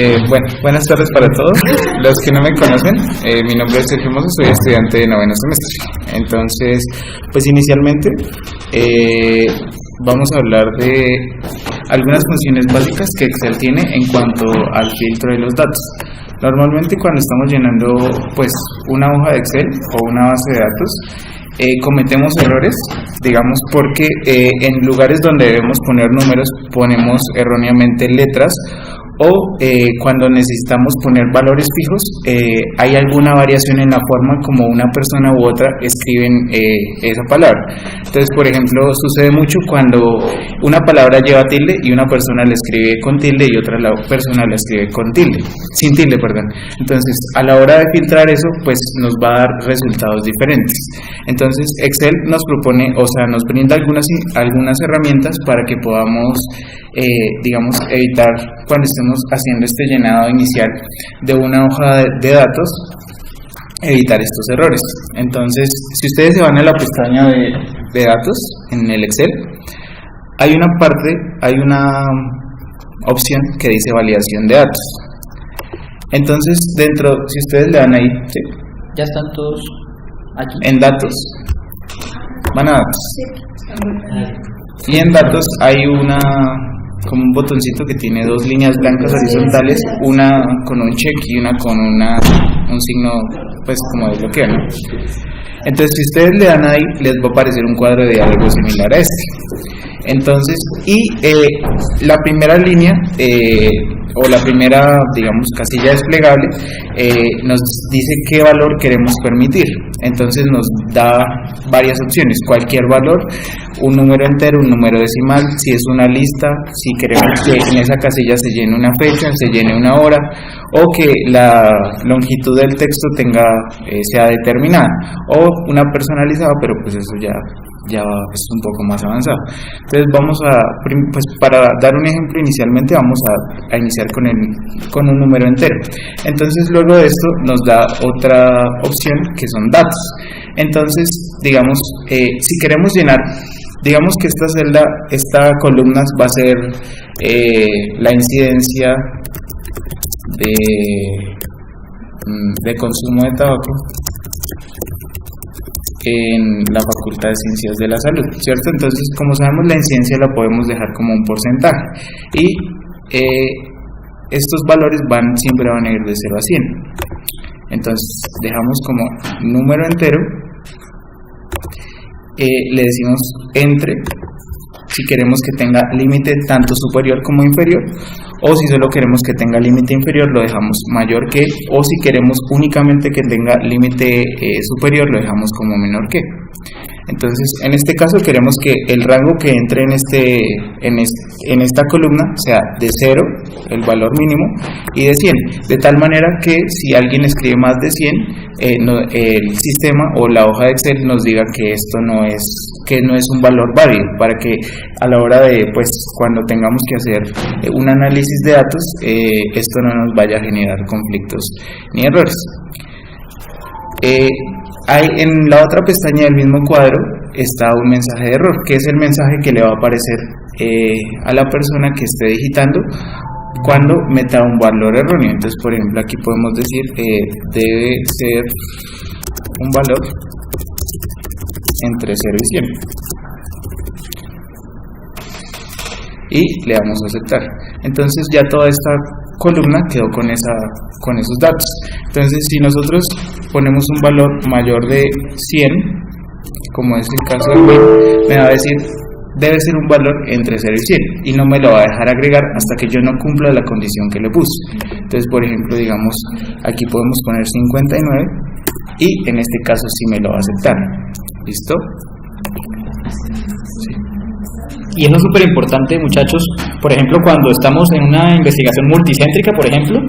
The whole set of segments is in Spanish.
Bueno, buenas tardes para todos. Los que no me conocen, mi nombre es Sergio Mozo, soy estudiante de noveno semestre. Entonces, pues inicialmente vamos a hablar de algunas funciones básicas que Excel tiene en cuanto al filtro de los datos. Normalmente cuando estamos llenando pues una hoja de Excel o una base de datos, cometemos errores, digamos porque en lugares donde debemos poner números ponemos erróneamente letras, o cuando necesitamos poner valores fijos, hay alguna variación en la forma como una persona u otra escriben esa palabra. Entonces, por ejemplo, sucede mucho cuando una palabra lleva tilde y una persona la escribe con tilde y otra persona la escribe con tilde, sin tilde, perdón. Entonces, a la hora de filtrar eso, pues nos va a dar resultados diferentes. Entonces, Excel nos propone, o sea, nos brinda algunas herramientas para que podamos, digamos, evitar cuando estemos haciendo este llenado inicial de una hoja de datos, evitar estos errores. Entonces, si ustedes se van a la pestaña de datos en el Excel, hay una opción que dice validación de datos. Entonces, dentro, si ustedes le dan ahí, ¿sí? Ya están todos aquí. En datos, van a datos. Y en datos hay como un botoncito que tiene dos líneas blancas horizontales, una con un check y una con un signo pues como de bloqueo, ¿no? Entonces si ustedes le dan ahí, les va a aparecer un cuadro de algo similar a este. Entonces, la primera línea o la primera, digamos, casilla desplegable nos dice qué valor queremos permitir. Entonces nos da varias opciones, cualquier valor, un número entero, un número decimal, si es una lista, si queremos que en esa casilla se llene una fecha, se llene una hora, o que la longitud del texto sea determinada, o una personalizada, pero pues eso ya es un poco más avanzado. Entonces pues para dar un ejemplo, inicialmente vamos a iniciar con un número entero. Entonces luego de esto nos da otra opción que son datos. Entonces, digamos, si queremos llenar, digamos que esta columna va a ser la incidencia de consumo de tabaco en la Facultad de Ciencias de la Salud, ¿cierto? Entonces, como sabemos, la incidencia la podemos dejar como un porcentaje y estos valores siempre van a ir de 0 a 100. Entonces, dejamos como número entero, le decimos entre, si queremos que tenga límite tanto superior como inferior, o si solo queremos que tenga límite inferior lo dejamos mayor que, o si queremos únicamente que tenga límite superior lo dejamos como menor que. Entonces, en este caso queremos que el rango que entre en esta columna sea de 0, el valor mínimo, y de 100, de tal manera que si alguien escribe más de 100, el sistema o la hoja de Excel nos diga que esto no es un valor válido, para que a la hora de, pues, cuando tengamos que hacer un análisis de datos, esto no nos vaya a generar conflictos ni errores. En la otra pestaña del mismo cuadro está un mensaje de error, que es el mensaje que le va a aparecer a la persona que esté digitando cuando meta un valor erróneo. Entonces, por ejemplo, aquí podemos decir debe ser un valor entre 0 y 100 y le damos a aceptar. Entonces ya toda esta columna quedó con esos datos. Entonces, si nosotros ponemos un valor mayor de 100, como es el caso de hoy, me va a decir debe ser un valor entre 0 y 100 y no me lo va a dejar agregar hasta que yo no cumpla la condición que le puse. Entonces, por ejemplo, digamos, aquí podemos poner 59 y en este caso sí me lo va a aceptar. ¿Listo? Sí. Y eso es súper importante, muchachos, por ejemplo, cuando estamos en una investigación multicéntrica, por ejemplo,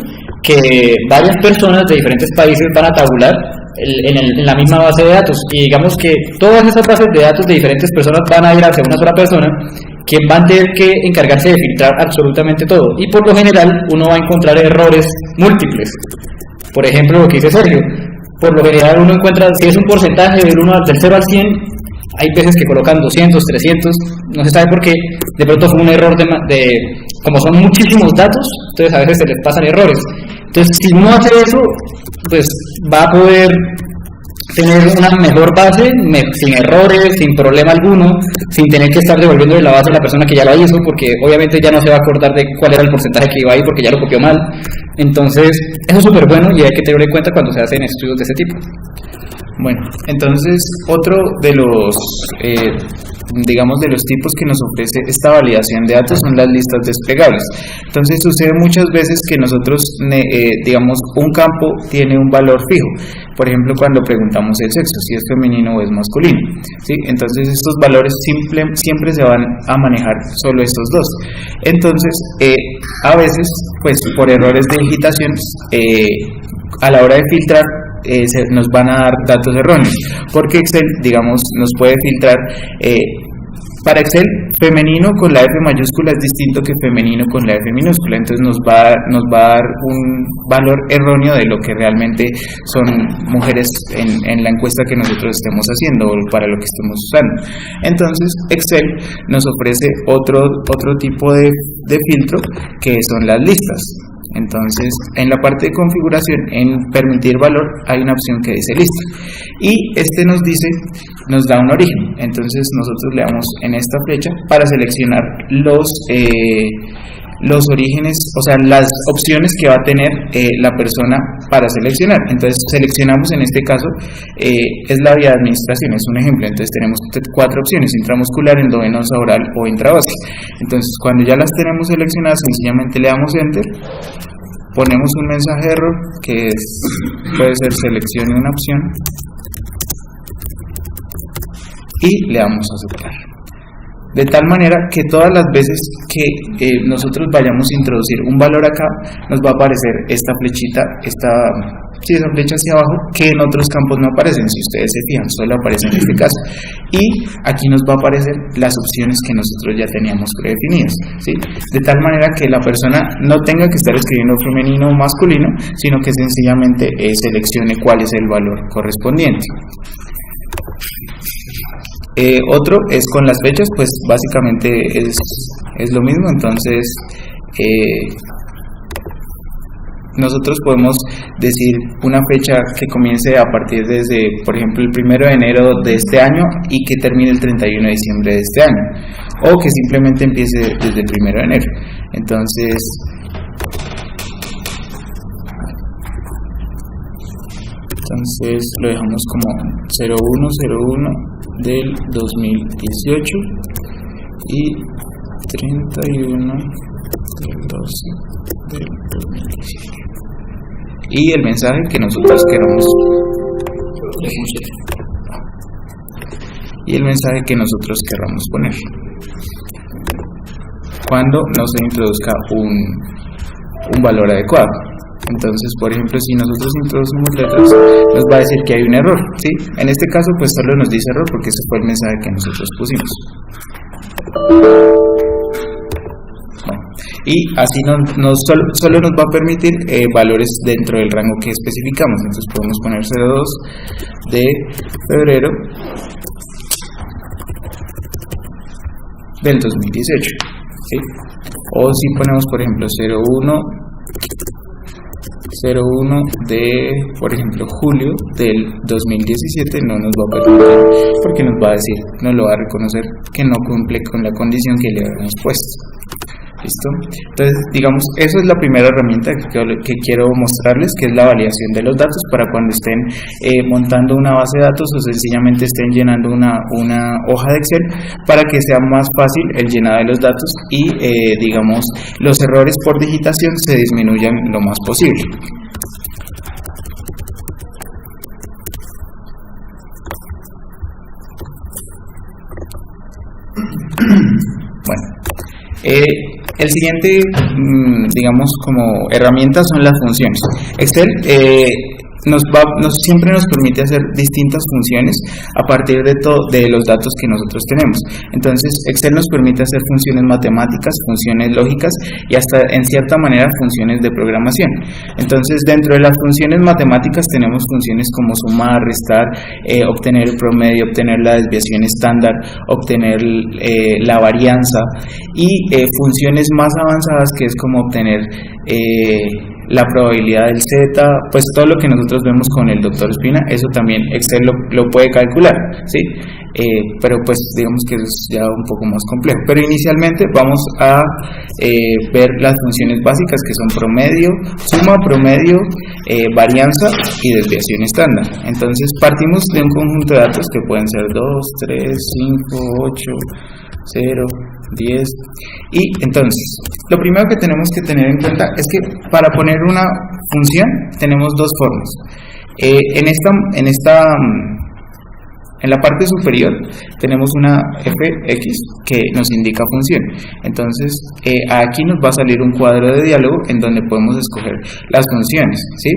que varias personas de diferentes países van a tabular en la misma base de datos, y digamos que todas esas bases de datos de diferentes personas van a ir hacia una sola persona, quien va a tener que encargarse de filtrar absolutamente todo, y por lo general uno va a encontrar errores múltiples. Por ejemplo, lo que dice Sergio, por lo general uno encuentra, si es un porcentaje del 0 al 100, hay veces que colocan 200, 300, no se sabe por qué, de pronto fue un error como son muchísimos datos, entonces a veces se les pasan errores. Entonces, si uno hace eso, pues va a poder tener una mejor base, sin errores, sin problema alguno, sin tener que estar devolviendo de la base a la persona que ya la hizo, porque obviamente ya no se va a acordar de cuál era el porcentaje que iba ahí porque ya lo copió mal. Entonces, eso es súper bueno y hay que tenerlo en cuenta cuando se hacen estudios de ese tipo. Bueno, entonces otro de los, digamos, de los tipos que nos ofrece esta validación de datos son las listas desplegables. Entonces sucede muchas veces que nosotros, digamos, un campo tiene un valor fijo. Por ejemplo, cuando preguntamos el sexo, si es femenino o es masculino, ¿sí? Entonces estos valores siempre se van a manejar solo estos dos. Entonces, a veces, pues por errores de digitación, a la hora de filtrar, nos van a dar datos erróneos, porque Excel, digamos, nos puede filtrar. Para Excel, femenino con la F mayúscula es distinto que femenino con la F minúscula, entonces nos va a dar un valor erróneo de lo que realmente son mujeres en la encuesta que nosotros estemos haciendo o para lo que estemos usando. Entonces Excel nos ofrece otro tipo de filtro, que son las listas. Entonces, en la parte de configuración, en permitir valor, hay una opción que dice lista, y este nos da un origen. Entonces nosotros le damos en esta flecha para seleccionar los orígenes, o sea, las opciones que va a tener la persona para seleccionar. Entonces seleccionamos, en este caso, es la vía de administración, es un ejemplo. Entonces tenemos 4 opciones: intramuscular, endovenosa, oral o intravascular. Entonces, cuando ya las tenemos seleccionadas, sencillamente le damos enter, ponemos un mensaje de error que puede ser seleccione una opción y le damos a aceptar. De tal manera que todas las veces que nosotros vayamos a introducir un valor acá, nos va a aparecer esta flechita, esa flecha hacia abajo, que en otros campos no aparecen. Si ustedes se fijan, solo aparece en este caso. Y aquí nos va a aparecer las opciones que nosotros ya teníamos predefinidas, ¿sí? De tal manera que la persona no tenga que estar escribiendo femenino o masculino, sino que sencillamente seleccione cuál es el valor correspondiente. Otro es con las fechas, pues básicamente es lo mismo. Entonces nosotros podemos decir una fecha que comience a partir desde, por ejemplo, el 1 de enero de este año y que termine el 31 de diciembre de este año, o que simplemente empiece desde el 1 de enero. Entonces lo dejamos como 0101 del 2018 y 31 del 12 del 2018. Y el mensaje que nosotros queramos poner cuando no se introduzca un valor adecuado. Entonces, por ejemplo, si nosotros introducimos letras, nos va a decir que hay un error, ¿sí? En este caso, pues solo nos dice error porque ese fue el mensaje que nosotros pusimos. Bueno, y así solo nos va a permitir valores dentro del rango que especificamos. Entonces podemos poner 02 de febrero del 2018, ¿sí? O si ponemos, por ejemplo, 01 de, por ejemplo, julio del 2017, no nos va a permitir, porque nos va a decir, no lo va a reconocer, que no cumple con la condición que le habíamos puesto. ¿Listo? Entonces, digamos, eso es la primera herramienta que quiero mostrarles, que es la validación de los datos, para cuando estén montando una base de datos o sencillamente estén llenando una hoja de Excel, para que sea más fácil el llenado de los datos y, digamos, los errores por digitación se disminuyan lo más posible. Bueno, el siguiente, digamos, como herramienta son las funciones. Excel siempre nos permite hacer distintas funciones a partir de los datos que nosotros tenemos. Entonces Excel nos permite hacer funciones matemáticas, funciones lógicas y hasta en cierta manera funciones de programación. Entonces dentro de las funciones matemáticas tenemos funciones como sumar, restar, obtener el promedio, obtener la desviación estándar, obtener la varianza y funciones más avanzadas que es como obtener la probabilidad del Z, pues todo lo que nosotros vemos con el doctor Espina, eso también Excel lo puede calcular, ¿sí? Pero pues digamos que es ya un poco más complejo. Pero inicialmente vamos a ver las funciones básicas que son promedio, suma, promedio, varianza y desviación estándar. Entonces partimos de un conjunto de datos que pueden ser 2, 3, 5, 8, 0, 10 y entonces lo primero que tenemos que tener en cuenta es que para poner una función tenemos dos formas. En la parte superior tenemos una fx que nos indica función. Entonces aquí nos va a salir un cuadro de diálogo en donde podemos escoger las funciones, ¿sí?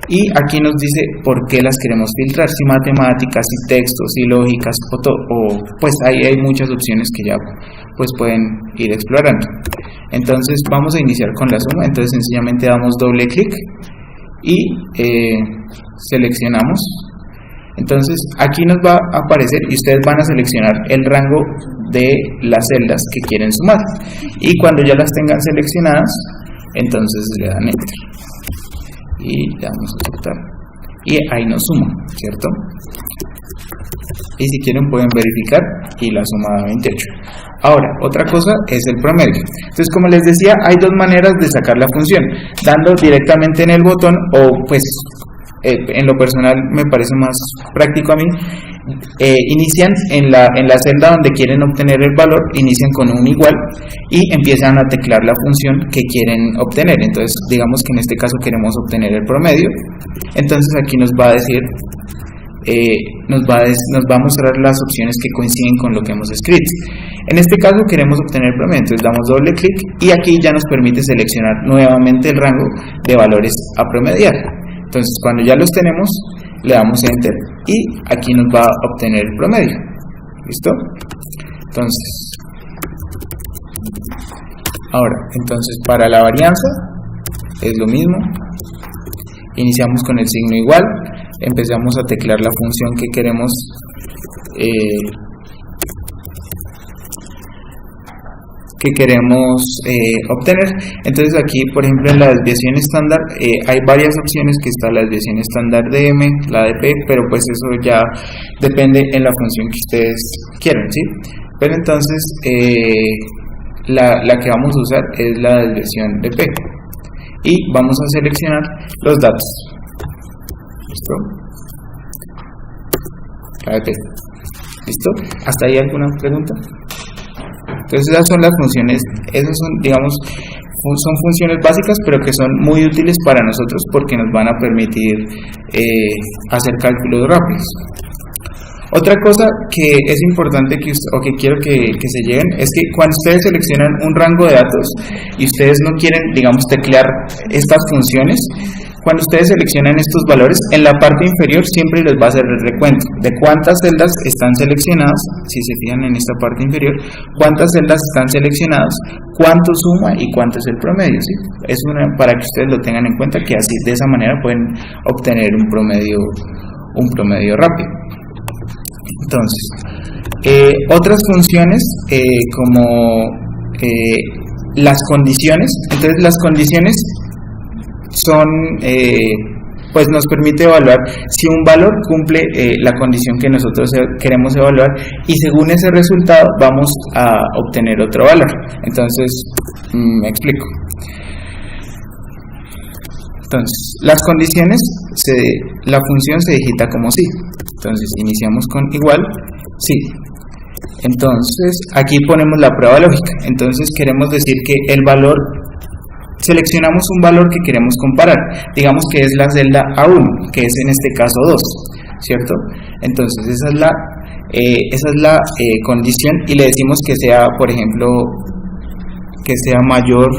Y aquí nos dice por qué las queremos filtrar, si matemáticas, si textos, si lógicas o pues hay muchas opciones que ya pues pueden ir explorando. Entonces vamos a iniciar con la suma. Entonces sencillamente damos doble clic y seleccionamos. Entonces aquí nos va a aparecer y ustedes van a seleccionar el rango de las celdas que quieren sumar y cuando ya las tengan seleccionadas entonces le dan enter y le damos a aceptar y ahí nos suma, ¿cierto? Y si quieren pueden verificar y la suma da 28. Ahora, otra cosa es el promedio. Entonces, como les decía, hay dos maneras de sacar la función, dando directamente en el botón o pues en lo personal me parece más práctico a mí. Inician en la celda donde quieren obtener el valor, inician con un igual y empiezan a teclear la función que quieren obtener. Entonces digamos que en este caso queremos obtener el promedio, entonces aquí nos va a decir nos va a mostrar las opciones que coinciden con lo que hemos escrito. En este caso queremos obtener el promedio, entonces damos doble clic y aquí ya nos permite seleccionar nuevamente el rango de valores a promediar. Entonces cuando ya los tenemos le damos enter y aquí nos va a obtener el promedio. ¿Listo? Entonces para la varianza es lo mismo, iniciamos con el signo igual, empezamos a teclear la función que queremos obtener. Entonces aquí por ejemplo en la desviación estándar hay varias opciones, que está la desviación estándar de M, la de P, pero pues eso ya depende en la función que ustedes quieran, ¿sí? Pero entonces la que vamos a usar es la desviación de P y vamos a seleccionar los datos. ¿Listo? La de P. ¿Listo? ¿Hasta ahí alguna pregunta? Entonces esas son las funciones, esas son, digamos, son funciones básicas, pero que son muy útiles para nosotros porque nos van a permitir hacer cálculos rápidos. Otra cosa que es importante que quiero que se lleguen es que cuando ustedes seleccionan un rango de datos y ustedes no quieren, digamos, teclear estas funciones, cuando ustedes seleccionan estos valores, en la parte inferior siempre les va a hacer el recuento de cuántas celdas están seleccionadas, si se fijan en esta parte inferior, cuántas celdas están seleccionadas, cuánto suma y cuánto es el promedio, ¿sí? Es para que ustedes lo tengan en cuenta, que así de esa manera pueden obtener un promedio rápido. Entonces, otras funciones como las condiciones. Entonces las condiciones son, pues nos permite evaluar si un valor cumple la condición que nosotros queremos evaluar y según ese resultado vamos a obtener otro valor. Entonces, me explico. Entonces, las condiciones, la función se digita como sí. Entonces, iniciamos con igual, sí. Entonces, aquí ponemos la prueba lógica. Entonces, queremos decir que el valor, seleccionamos un valor que queremos comparar. Digamos que es la celda A1, que es en este caso 2, ¿cierto? Entonces, esa es la condición y le decimos que sea, por ejemplo, que sea mayor,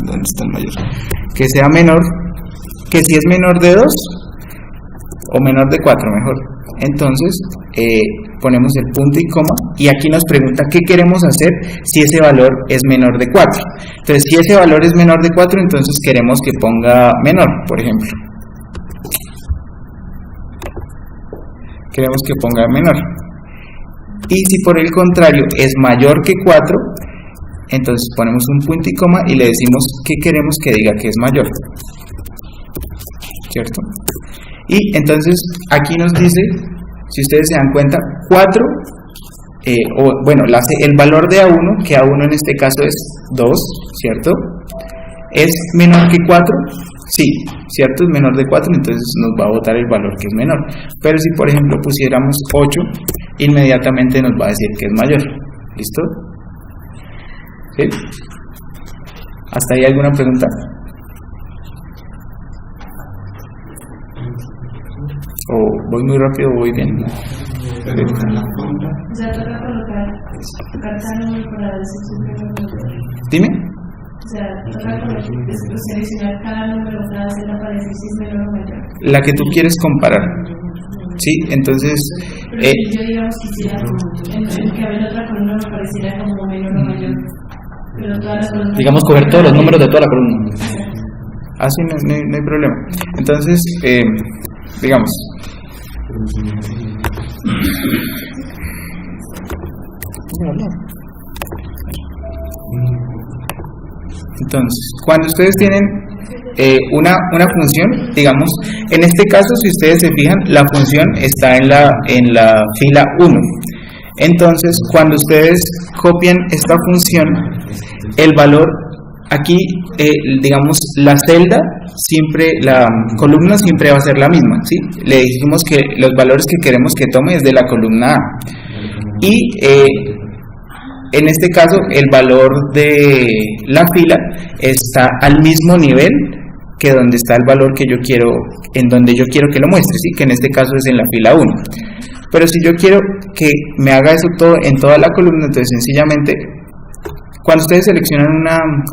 ¿dónde está el mayor? Que sea menor, que si es menor de 2, o menor de 4 mejor. Entonces ponemos el punto y coma, y aquí nos pregunta qué queremos hacer si ese valor es menor de 4. Entonces, si ese valor es menor de 4, entonces queremos que ponga menor, por ejemplo. Queremos que ponga menor. Y si por el contrario es mayor que 4, entonces ponemos un punto y coma y le decimos qué queremos que diga que es mayor, ¿cierto? Y entonces aquí nos dice, si ustedes se dan cuenta, 4, el valor de A1, que A1 en este caso es 2, ¿cierto? ¿Es menor que 4? Sí, ¿cierto? Es menor de 4, entonces nos va a botar el valor que es menor. Pero si por ejemplo pusiéramos 8, inmediatamente nos va a decir que es mayor. ¿Listo? ¿Sí? ¿Hasta ahí alguna pregunta? ¿O voy muy rápido o voy bien? Ya toca colocar cada número para decir siempre. Dime. O sea, toca seleccionar cada número para hacerla para decir si es menor o mayor. La que tú quieres comparar. Sí, entonces... Pero si yo, digamos, quisiera que a ver otra columna me pareciera como menor o mayor. Pero todas las columnas... Digamos, coger todos los números de toda la columna. Así no hay problema. Entonces, digamos... Entonces, cuando ustedes tienen una función, digamos, en este caso, si ustedes se fijan, la función está en la fila 1. Entonces, cuando ustedes copian esta función, el valor aquí, digamos, la celda siempre, la columna siempre va a ser la misma, ¿sí? Le dijimos que los valores que queremos que tome es de la columna A. Y en este caso, el valor de la fila está al mismo nivel que donde está el valor que yo quiero, en donde yo quiero que lo muestre, ¿sí? Que en este caso es en la fila 1. Pero si yo quiero que me haga eso todo en toda la columna, entonces sencillamente, cuando ustedes seleccionan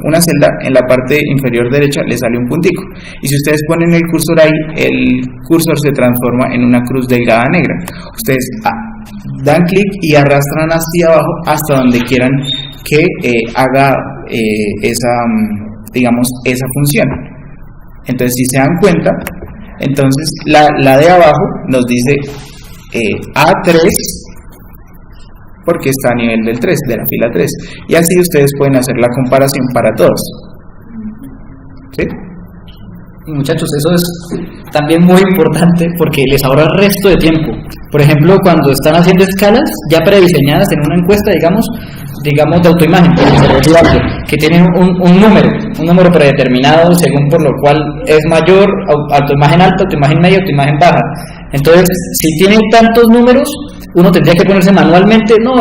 una celda, en la parte inferior derecha les sale un puntico. Y si ustedes ponen el cursor ahí, el cursor se transforma en una cruz delgada negra. Ustedes dan clic y arrastran hacia abajo hasta donde quieran que haga esa función. Entonces, si se dan cuenta, entonces la de abajo nos dice A3, porque está a nivel del 3, de la fila 3. Y así ustedes pueden hacer la comparación para todos. ¿Sí? Muchachos, eso es también muy importante porque les ahorra el resto de tiempo. Por ejemplo, cuando están haciendo escalas ya prediseñadas en una encuesta, digamos de autoimagen, que tienen un número predeterminado según por lo cual es mayor, autoimagen alta, autoimagen media, autoimagen baja. Entonces, si tienen tantos números, uno tendría que ponerse manualmente, no,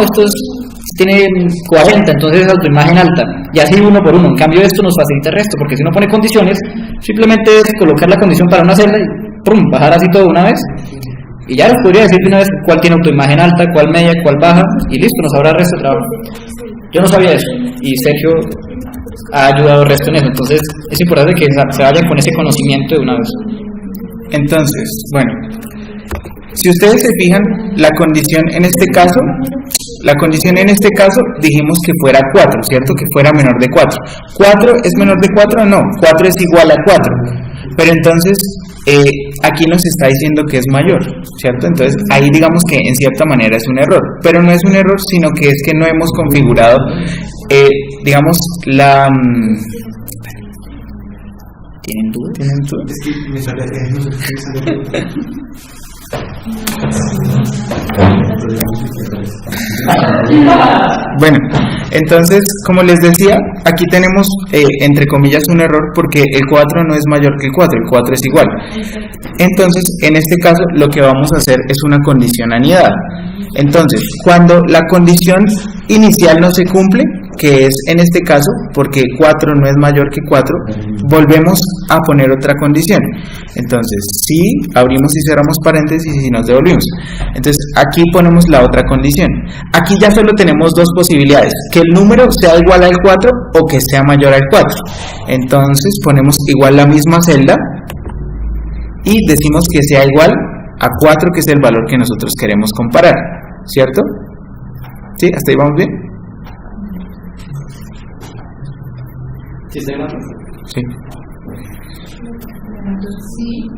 tiene 40, entonces es autoimagen alta, y así uno por uno. En cambio, esto nos facilita el resto, porque si uno pone condiciones, simplemente es colocar la condición para una celda y ¡prum!, bajar así todo de una vez, y ya les podría decir de una vez cuál tiene autoimagen alta, cuál media, cuál baja, y listo, nos ahorra el resto de trabajo. Yo no sabía eso, y Sergio ha ayudado al resto en eso, entonces es importante que se vayan con ese conocimiento de una vez. Entonces, bueno, si ustedes se fijan, la condición en este caso dijimos que fuera 4, ¿cierto? Que fuera menor de 4. ¿4 es menor de 4? No, 4 es igual a 4. Pero entonces, aquí nos está diciendo que es mayor, ¿cierto? Entonces, ahí digamos que en cierta manera es un error. Pero no es un error, sino que es que no hemos configurado, digamos, la... ¿Tienen dudas? Es que me sale Bueno, entonces, como les decía, aquí tenemos entre comillas un error porque el 4 no es mayor que el 4, el 4 es igual. Entonces, en este caso, lo que vamos a hacer es una condición anidada. Entonces, cuando la condición inicial no se cumple, que es en este caso, porque 4 no es mayor que 4, volvemos a poner otra condición. Entonces, si abrimos y cerramos paréntesis y nos devolvimos. Entonces, aquí ponemos la otra condición. Aquí ya solo tenemos dos posibilidades, que el número sea igual al 4 o que sea mayor al 4. Entonces, ponemos igual la misma celda y decimos que sea igual a 4, que es el valor que nosotros queremos comparar, ¿cierto? ¿Sí? ¿Hasta ahí vamos bien? ¿Sistema? Sí. Sí.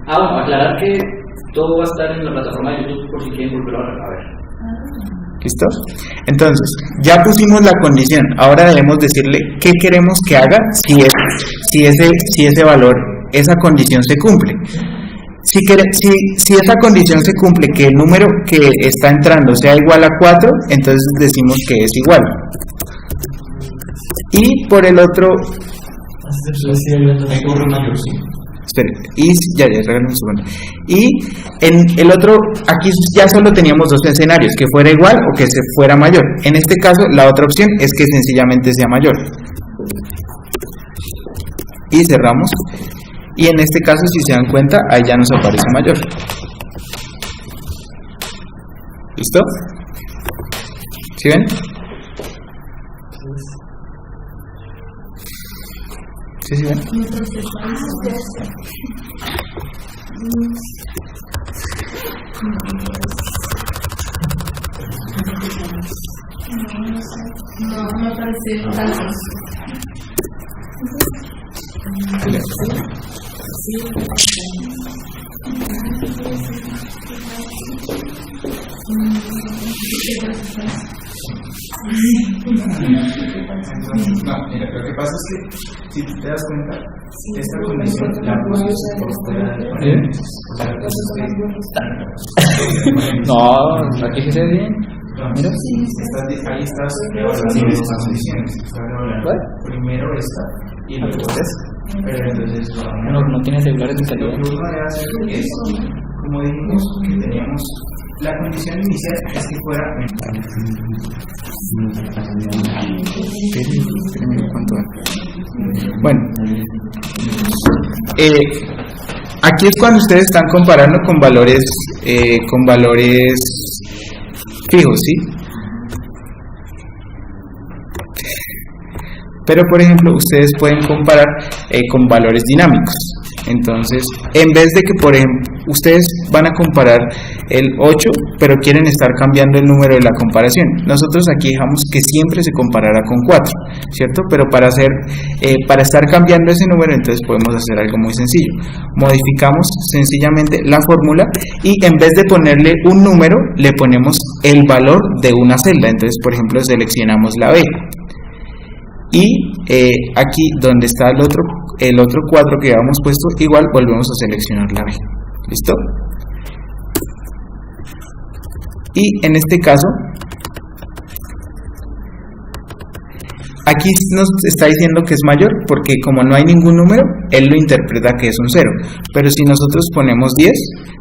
Bueno, aclarar que todo va a estar en la plataforma de YouTube por si quieren volverlo a ver. ¿Listo? Entonces, ya pusimos la condición. Ahora debemos decirle qué queremos que haga si ese valor, esa condición se cumple. Si esa condición se cumple, que el número que está entrando sea igual a 4, entonces decimos que es igual. Y por el otro... Espere, regálame un segundo. Y en el otro, aquí ya solo teníamos dos escenarios, que fuera igual o que se fuera mayor. En este caso, la otra opción es que sencillamente sea mayor. Y cerramos. Y en este caso, si se dan cuenta, ahí ya nos aparece mayor. ¿Listo? ¿Sí ven? ¿Sí ven? No me parece tanto. No, mira, lo que pasa es que si tú te das cuenta, esta condición la pusimos por fuera de No, aquí se ve bien. Mira, ahí estás evaluando estas condiciones. Estás evaluando primero esta y luego esta. Pero entonces no tiene celulares de lo calidad. que uno debe hacer es, como dijimos, que teníamos la condición inicial es que fuera bueno, aquí es cuando ustedes están comparando con valores fijos, ¿sí? Pero por ejemplo ustedes pueden comparar con valores dinámicos. Entonces, en vez de que, por ejemplo, ustedes van a comparar el 8, pero quieren estar cambiando el número de la comparación, nosotros aquí dejamos que siempre se comparará con 4, ¿cierto? Pero para estar cambiando ese número, entonces podemos hacer algo muy sencillo. Modificamos sencillamente la fórmula y en vez de ponerle un número, le ponemos el valor de una celda. Entonces, por ejemplo, seleccionamos la B. Y aquí donde está el otro cuadro que habíamos puesto, igual volvemos a seleccionar la B. ¿Listo? Y en este caso, aquí nos está diciendo que es mayor, porque como no hay ningún número, él lo interpreta que es un 0. Pero si nosotros ponemos 10,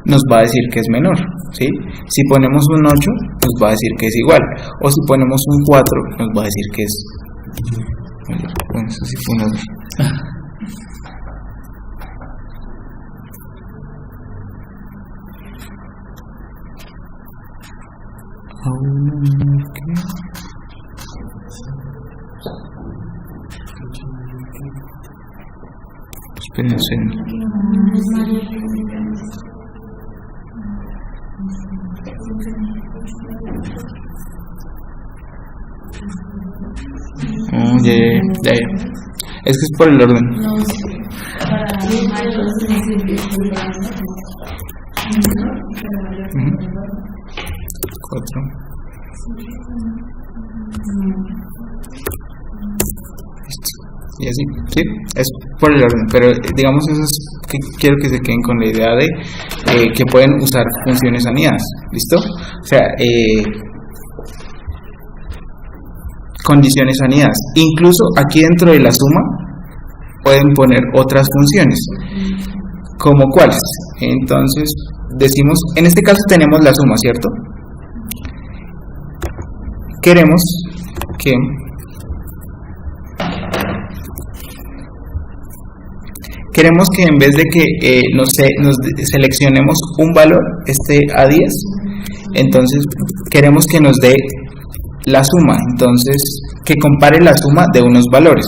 nos va a decir que es menor, ¿sí? Si ponemos un 8, nos va a decir que es igual. O si ponemos un 4, nos va a decir que es... Bueno, eso sí fue una vez. Espérense. Ya. Es que es por el orden. Cuatro. Y así, sí, es por el orden, pero digamos eso es que quiero que se queden con la idea de que pueden usar funciones anidadas, ¿listo? O sea, condiciones anidadas. Incluso aquí dentro de la suma pueden poner otras funciones, como cuáles. Entonces decimos, en este caso tenemos la suma, ¿cierto? Queremos que en vez de que nos seleccionemos un valor, a 10, entonces queremos que nos dé la suma, entonces que compare la suma de unos valores.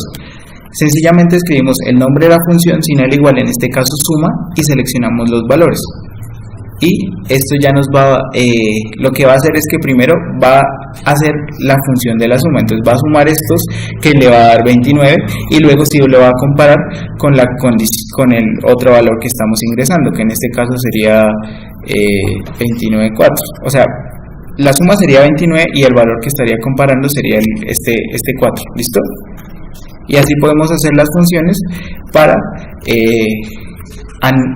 Sencillamente escribimos el nombre de la función sin el igual, en este caso suma, y seleccionamos los valores. y esto ya nos va, lo que va a hacer es que primero va a hacer la función de la suma, entonces va a sumar estos que le va a dar 29 y luego sí lo va a comparar con el otro valor que estamos ingresando, que en este caso sería 29,4, o sea, la suma sería 29 y el valor que estaría comparando sería este 4, ¿listo? Y así podemos hacer las funciones para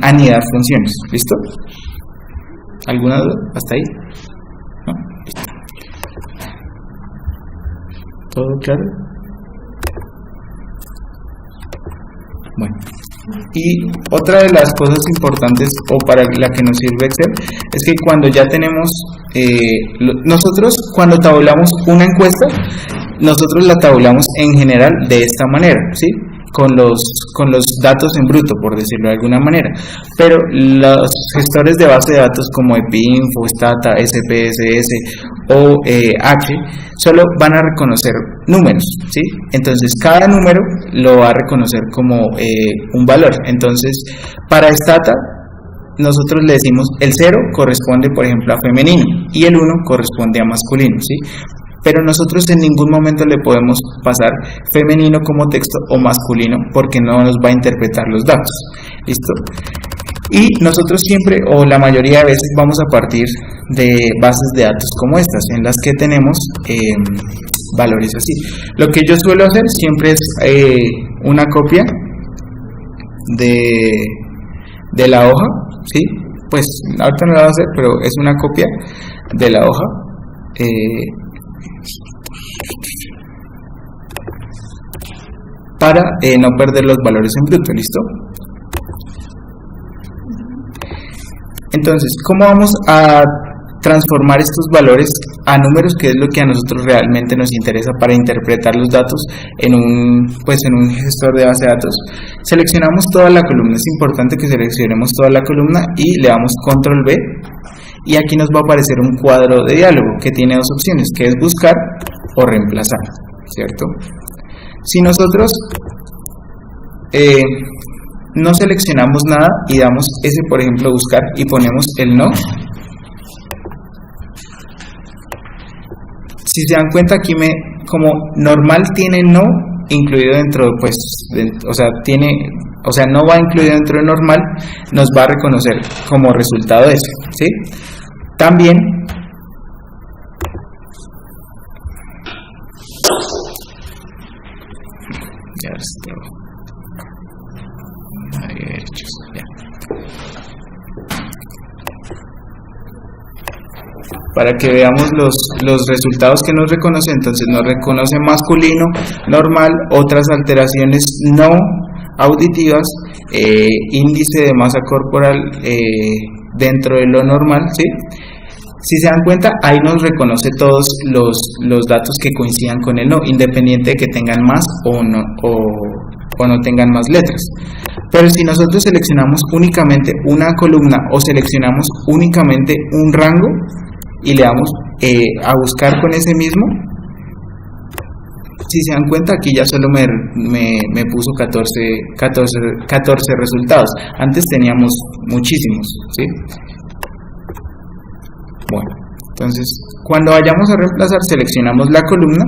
anidar funciones, ¿listo? ¿Alguna duda? ¿Hasta ahí? ¿No? Listo. ¿Todo claro? Bueno, y otra de las cosas importantes o para la que nos sirve Excel es que cuando ya tenemos, nosotros cuando tabulamos una encuesta, nosotros la tabulamos en general de esta manera, ¿sí? Con los datos en bruto, por decirlo de alguna manera, pero los gestores de base de datos como EPINFO, Stata, SPSS o H solo van a reconocer números, ¿sí? Entonces cada número lo va a reconocer como un valor. Entonces para Stata nosotros le decimos el 0 corresponde por ejemplo a femenino y el 1 corresponde a masculino, ¿sí? Pero nosotros en ningún momento le podemos pasar femenino como texto o masculino porque no nos va a interpretar los datos, ¿listo? Y nosotros siempre o la mayoría de veces vamos a partir de bases de datos como estas en las que tenemos valores así. Lo que yo suelo hacer siempre es una copia de la hoja, ¿sí? Pues ahorita no la voy a hacer, pero es una copia de la hoja para no perder los valores en bruto, ¿listo? Entonces, ¿cómo vamos a transformar estos valores a números, que es lo que a nosotros realmente nos interesa para interpretar los datos en un gestor de base de datos? Seleccionamos toda la columna, es importante que seleccionemos toda la columna y le damos control V y aquí nos va a aparecer un cuadro de diálogo que tiene dos opciones, que es buscar o reemplazar, ¿cierto? Si nosotros no seleccionamos nada y damos ese, por ejemplo, buscar y ponemos el no, si se dan cuenta aquí como normal tiene no incluido dentro, pues, no va incluido dentro de normal, nos va a reconocer como resultado de eso, ¿sí? También para que veamos los resultados que nos reconoce. Entonces nos reconoce masculino, normal, otras alteraciones no auditivas, índice de masa corporal dentro de lo normal, ¿sí? Si se dan cuenta, ahí nos reconoce todos los datos que coincidan con el no, independiente de que tengan más o no tengan más letras. Pero si nosotros seleccionamos únicamente una columna o seleccionamos únicamente un rango y le damos a buscar con ese mismo, si se dan cuenta, aquí ya solo me puso 14 resultados. Antes teníamos muchísimos, ¿sí? Bueno, entonces cuando vayamos a reemplazar, seleccionamos la columna,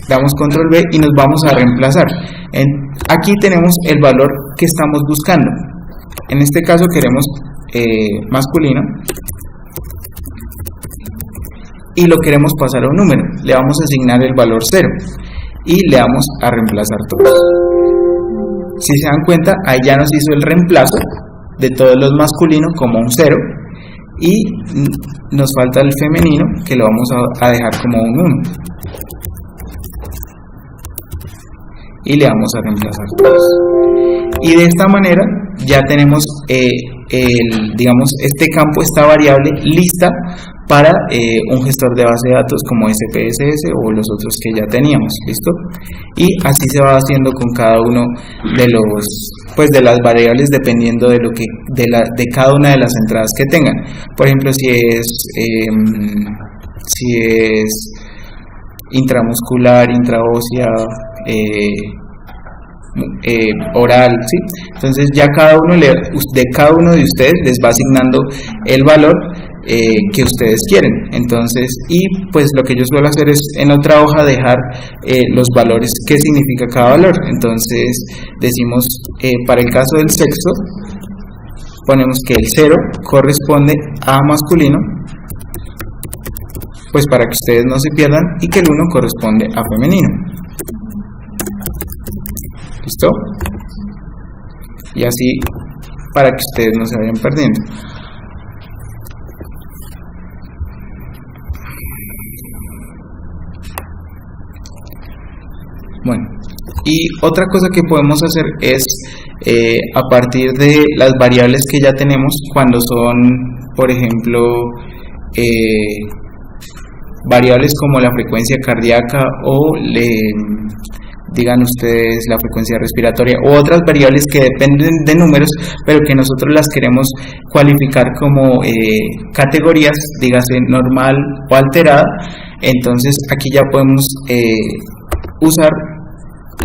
damos control V y nos vamos a reemplazar. Aquí tenemos el valor que estamos buscando. En este caso queremos masculino y lo queremos pasar a un número. Le vamos a asignar el valor 0 y le damos a reemplazar todo. Si se dan cuenta, ahí ya nos hizo el reemplazo de todos los masculinos como un 0 y nos falta el femenino, que lo vamos a dejar como un 1 y le vamos a reemplazar todos. Y de esta manera ya tenemos digamos, este campo, esta variable lista para un gestor de base de datos como SPSS o los otros que ya teníamos, ¿listo? Y así se va haciendo con cada uno de las variables, dependiendo de de cada una de las entradas que tengan. Por ejemplo, si es intramuscular, intraósea, oral, ¿sí? Entonces ya cada uno de cada uno de ustedes les va asignando el valor que ustedes quieren. Entonces, y pues lo que yo suelo hacer es en otra hoja dejar los valores, qué significa cada valor. Entonces decimos, para el caso del sexo, ponemos que el 0 corresponde a masculino, pues para que ustedes no se pierdan, y que el 1 corresponde a femenino. ¿Listo? Y así para que ustedes no se vayan perdiendo. Bueno, y otra cosa que podemos hacer es a partir de las variables que ya tenemos, cuando son, por ejemplo, variables como la frecuencia cardíaca o digan ustedes la frecuencia respiratoria u otras variables que dependen de números, pero que nosotros las queremos cualificar como categorías, dígase normal o alterada. Entonces aquí ya podemos usar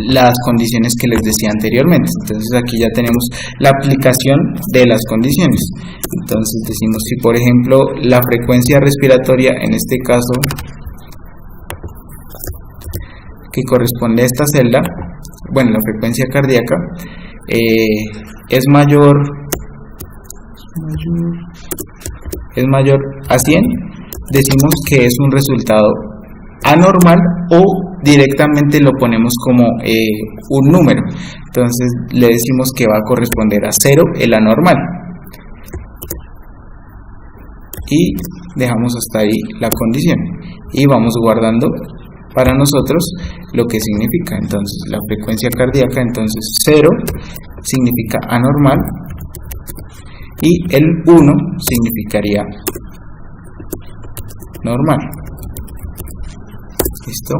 las condiciones que les decía anteriormente. Entonces aquí ya tenemos la aplicación de las condiciones. Entonces decimos, si por ejemplo la frecuencia respiratoria, en este caso que corresponde a esta celda, bueno, la frecuencia cardíaca es mayor a 100, decimos que es un resultado anormal, o directamente lo ponemos como un número. Entonces le decimos que va a corresponder a 0 el anormal, y dejamos hasta ahí la condición y vamos guardando para nosotros lo que significa. Entonces la frecuencia cardíaca, entonces 0 significa anormal y el 1 significaría normal. ¿Listo?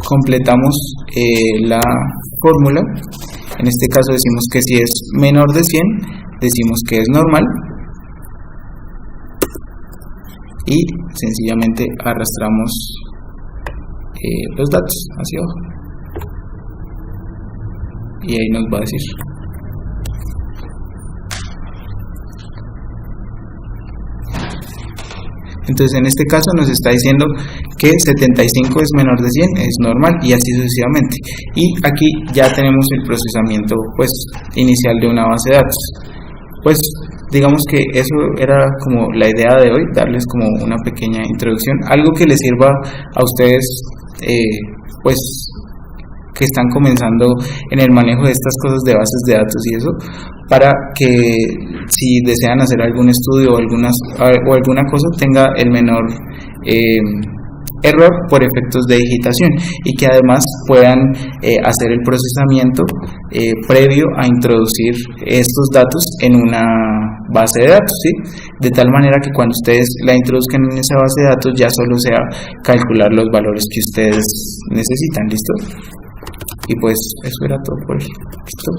Completamos la fórmula. En este caso decimos que si es menor de 100, decimos que es normal, y sencillamente arrastramos los datos hacia abajo y ahí nos va a decir. Entonces en este caso nos está diciendo que 75 es menor de 100, es normal, y así sucesivamente. Y aquí ya tenemos el procesamiento pues inicial de una base de datos. Pues digamos que eso era como la idea de hoy, darles como una pequeña introducción, algo que les sirva a ustedes pues que están comenzando en el manejo de estas cosas de bases de datos y eso, para que si desean hacer algún estudio o alguna cosa tenga el menor error por efectos de digitación, y que además puedan hacer el procesamiento previo a introducir estos datos en una base de datos, ¿sí? De tal manera que cuando ustedes la introduzcan en esa base de datos ya solo sea calcular los valores que ustedes necesitan. ¿Listo? Y pues eso era todo por hoy. ¿Listo?